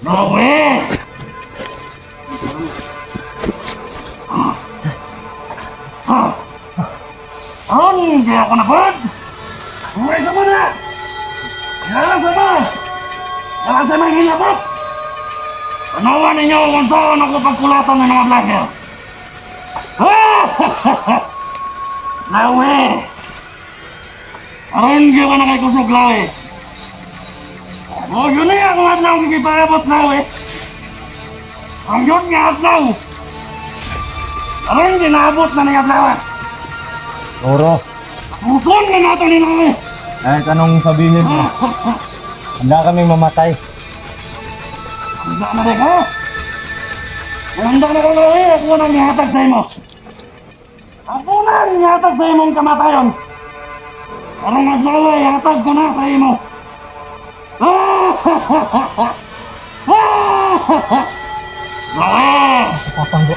Noe! Hindi ako napad! Uwi ka muna! Kaya sama! Kaya sa mga hinapot! Panawan ninyo kung saan ako pagkulatan ng mga vlogger! Lawe! Hindi ka na kay kusog, Lawe! Yun na yan kung atlaw kikipayabot, Lawe! Ang yun nga atlaw! Hindi naabot na niya atlaw! Toro, Puson na natin ni Lawe! kahit anong sabihin mo, handa kami mamatay. Handa na rin ka! Handa na ka, Lawe! Ako na nihatag sa imo! Ako na nihatag sa imong kamatayon! Parang Lawe, ihatag ko na sa imo! Lawe! Papanggo.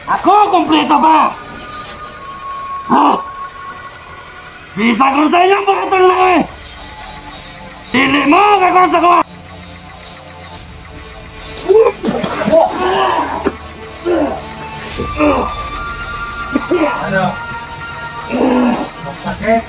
Ako kumpleto pa! Bisa ko sa inyo mga itong Lawe! Dili mo kakon sa kuha! Ano? Sakit?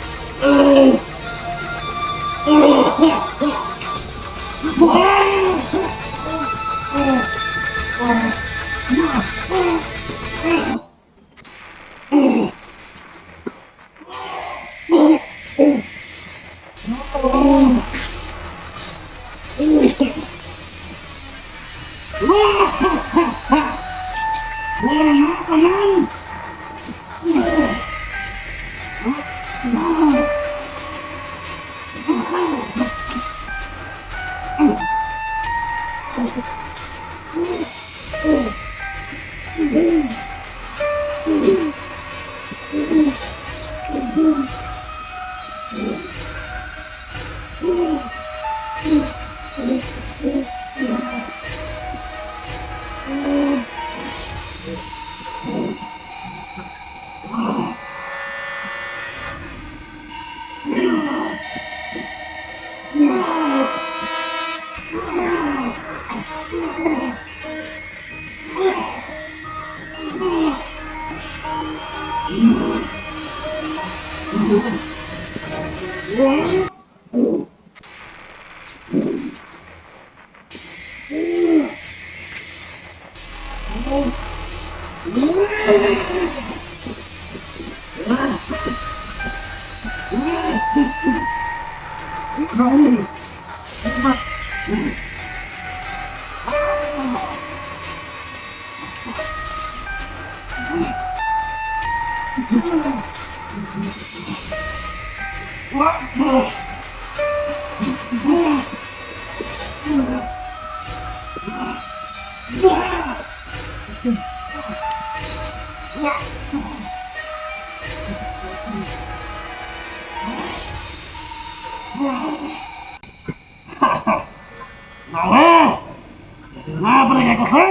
Nah, balik ako sa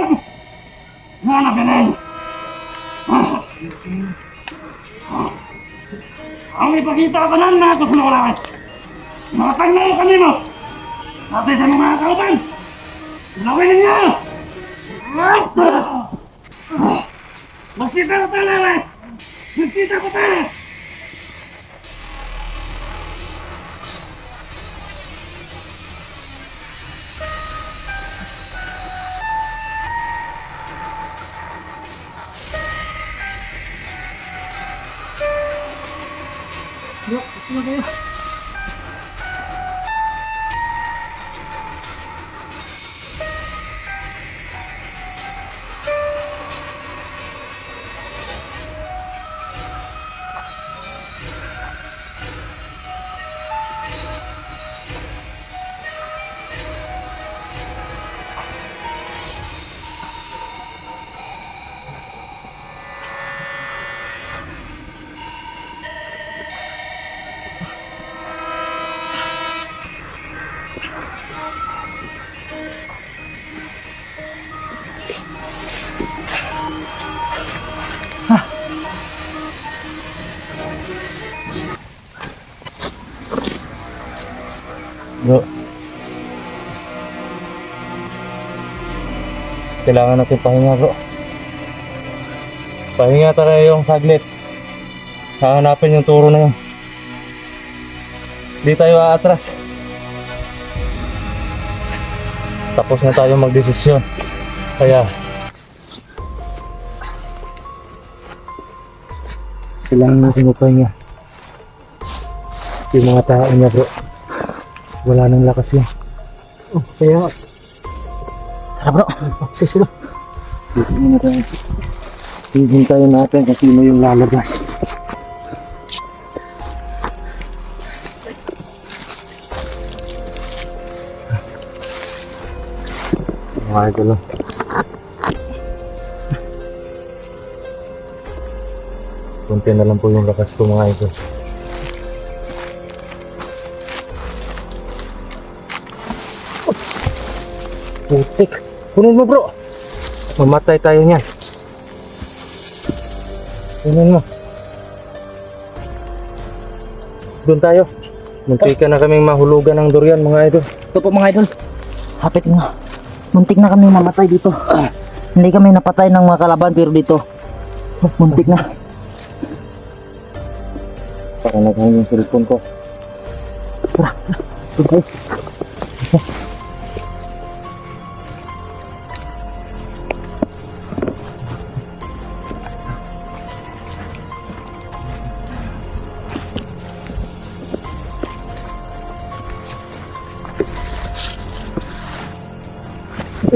hanap yan. Ang ipakita ka lang na gusto wala ka. Matang na yung kanino. Sabi sa mga kauban. Lawin ninyo! Magkita ko tayo eh! Magkita ko tayo! Bro. Kailangan natin pahinga, bro. Pahinga tayo yung saglit. Hahanapin yung turo na yun. Di tayo aatras. Tapos na tayo magdesisyon. Kaya kailangan natin magpahinga. Yung mga tao niya, bro, wala nang lakas yan. Oh, kaya tara bro, sisilo. Hihintayin natin kung sino yung lalabas. Mga idol lang. Kunti na lang po yung lakas ko, mga idol. Putik. Kunin mo, bro. Mamatay tayo niyan. Kunin mo. Doon tayo. Muntikan na kaming mahulugan ng durian, mga idol. Ito po mga idol. Hapit na. Muntik na kami mamatay dito. Hindi kami napatay ng mga kalaban pero dito. Muntik na. Parang naghang yung cellphone ko. Tara. Doon tayo.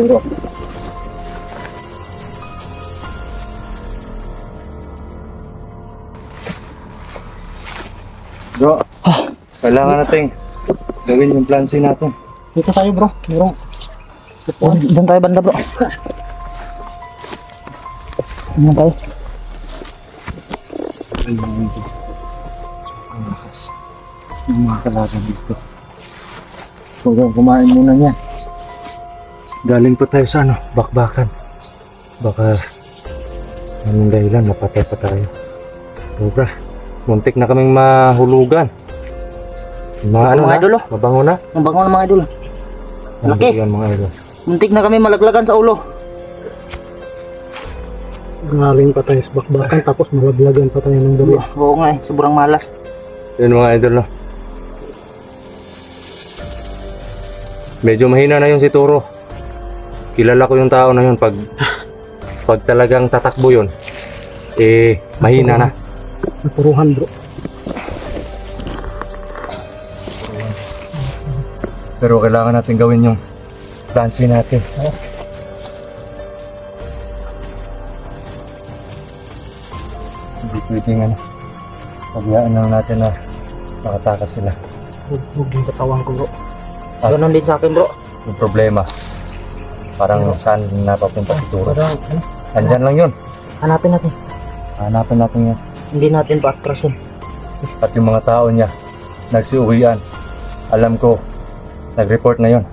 Bro. Bro, kailangan natin gawin yung plan C natin. Dito tayo bro. Merong doon tayo banda bro. Doon tayo. rin mga ito. Ang lakas ng mga kalaban dito. Huwag kang kumain muna niyan. Galing pa tayo sa bakbakan. Baka anong dahilan, napatay pa tayo. Sobra. Muntik na kaming mahulugan. Mga idol, oh. Mabango na. Ang bango ng mga idol. Laki. Yan mga idol. Muntik na kami malaglagan sa ulo. Galing pa tayo sa bakbakan tapos malaglagan pa tayo ng durian. Oo nga eh, sobrang malas. Yun mga idol, no? Medyo mahina na yung si Turo. Kilala ko yung tao na yun. Pag talagang tatakbo yun, mahina na. Naturuhan bro. Pero kailangan natin gawin yung plansi natin. Hindi pwedeng pabayaan lang natin na makatakas sila. Huwag yung katawan ko bro. Ganun din sa akin bro. Yung problema, parang saan napapunta si Turo. Parang Andyan lang yun. Hanapin natin. Hanapin natin yan. Hindi natin pa-atrasin. At yung mga tao niya, nagsiuwian. Alam ko, nag-report na yun.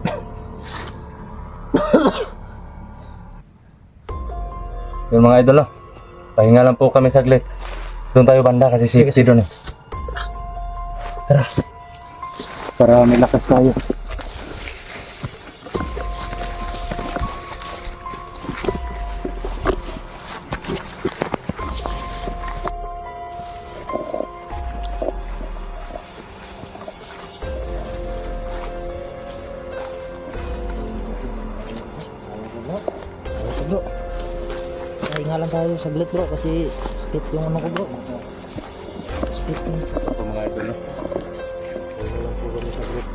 Yung mga idol, pahinga lang po kami saglit. Doon tayo banda kasi safety doon eh. Tara. Para may lakas tayo. Bro. Pahinga lang tayo saglit bro kasi sakit yung ano ko bro. Sakit yung... Ito mga idol, pahinga lang po kami saglit.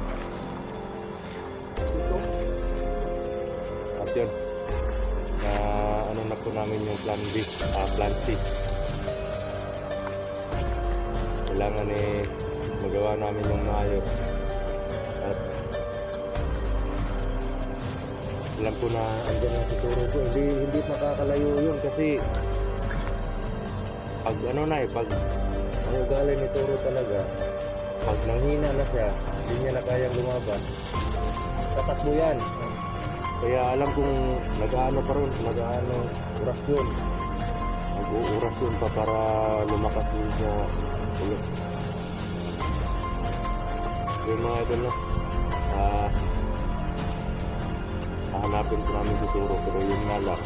At yun, na po namin yung plan B, plan C. Kailangan magawa namin yung maayos. At alam ko na andyan na si Turo ko. Hindi makakalayo yun kasi pag pag ang ugali ni Turo talaga, pag nanghina na siya, hindi niya na kayang lumaban, tatakbo yan. Kaya alam kong nag-aano orasyon. Nag-orasyon pa para lumakas yun siya ulit. Yung mga idol na, hahanapin po namin si Turo, pero yun nga lang,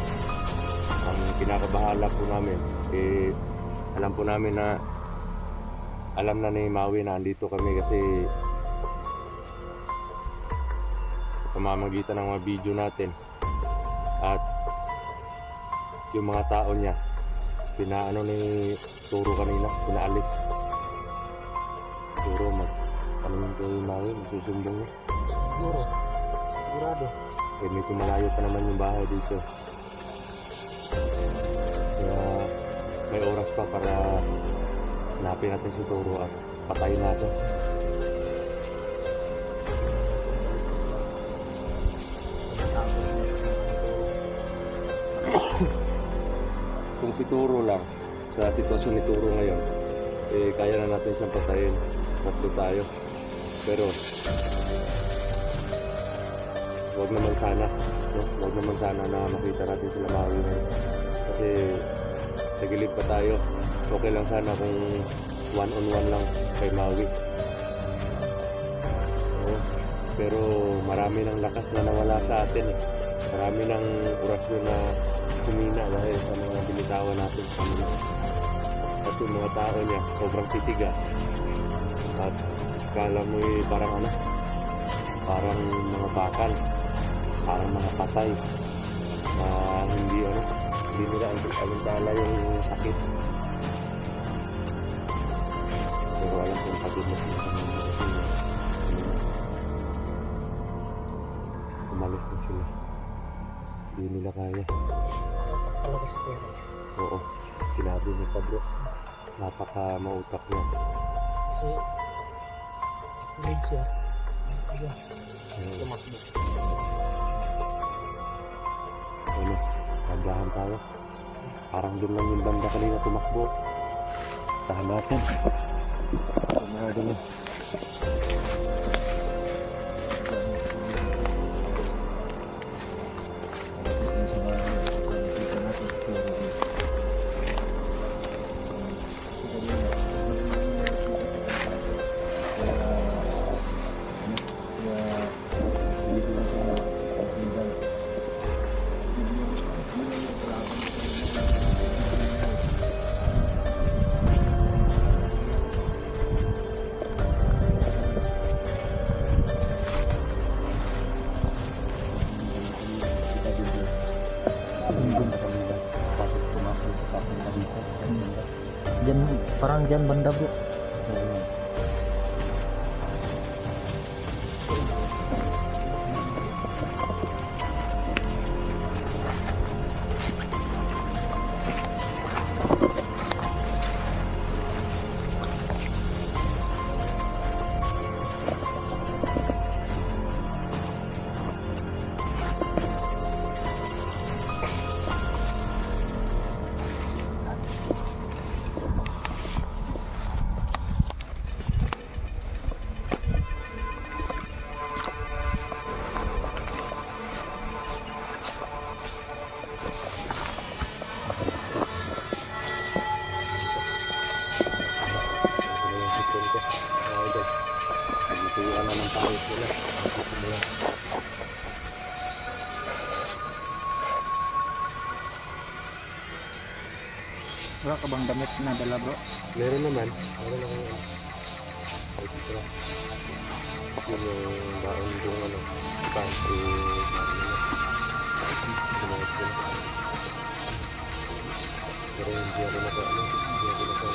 ang kinakabahala po namin, alam po namin na alam na ni Maui na andito kami kasi sa pamamagitan ng mga video natin at yung mga tao niya, pinaano ni Turo kanina, pinaalis. Turo tanongin kay Maui, magsusumbong niya. Siguro. Sigurado. Medyo malayo pa naman yung bahay dito. Kaya may oras pa para hanapin natin si Turo at patayin natin. Kung si Turo lang, sa sitwasyon ni Turo ngayon, kaya na natin siyang patayin. Tatlo tayo. Pero wag naman sana, no? Wag naman sana na makita natin sila Maui ngayon. Kasi nagilid pa tayo. Okay lang sana kung one-on-one lang kay Maui. Pero marami ng lakas na nawala sa atin eh. Marami ng orasyon na sumina dahil sa mga binitawan natin kanina. At yung mga tao niya sobrang titigas. At kala mo parang parang mga bakal, parang mga patay na hindi nila alintala yung sakit. Pero alam kong pagod na sila sa mga kasi umalis na sila. Hindi nila kaya. Talaga si Turo. Oo, sinabi ni Padre, napaka mautak niya. Kasi tuloy siya. Ayun. Tumakbo. Tandahan tayo. Parang doon lang yung banda kanina tumakbo. Tahan natin. Tumado mo. Diyan, parang diyan banda bro. Nagituan na ng pangit nila. Wala ka bang damit na dala bro? Meron naman. Meron naman yan. Ito. Yung baon yung ano. Pantry. Sumunod ko na. Pero hindi ako na ano. Hindi ako na ito.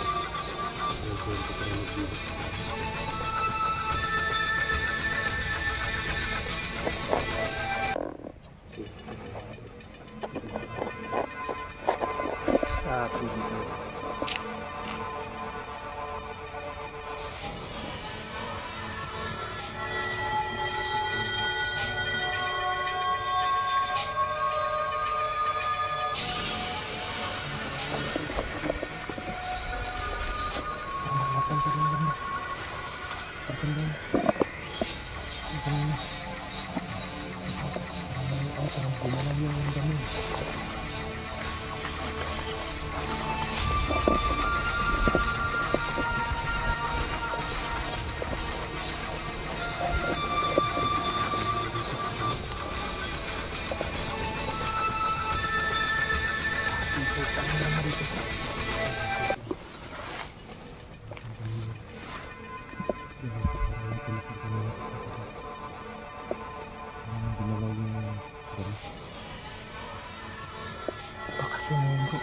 Hindi ko na nagbili. Bakasyon na yun bro.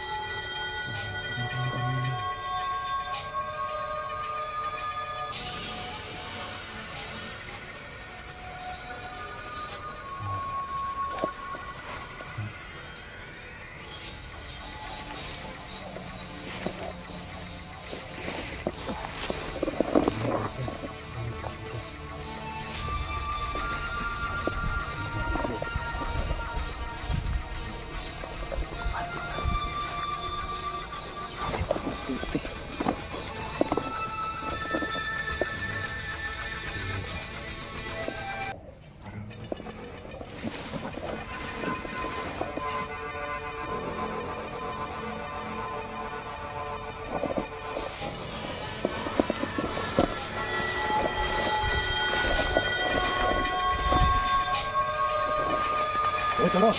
Ito na.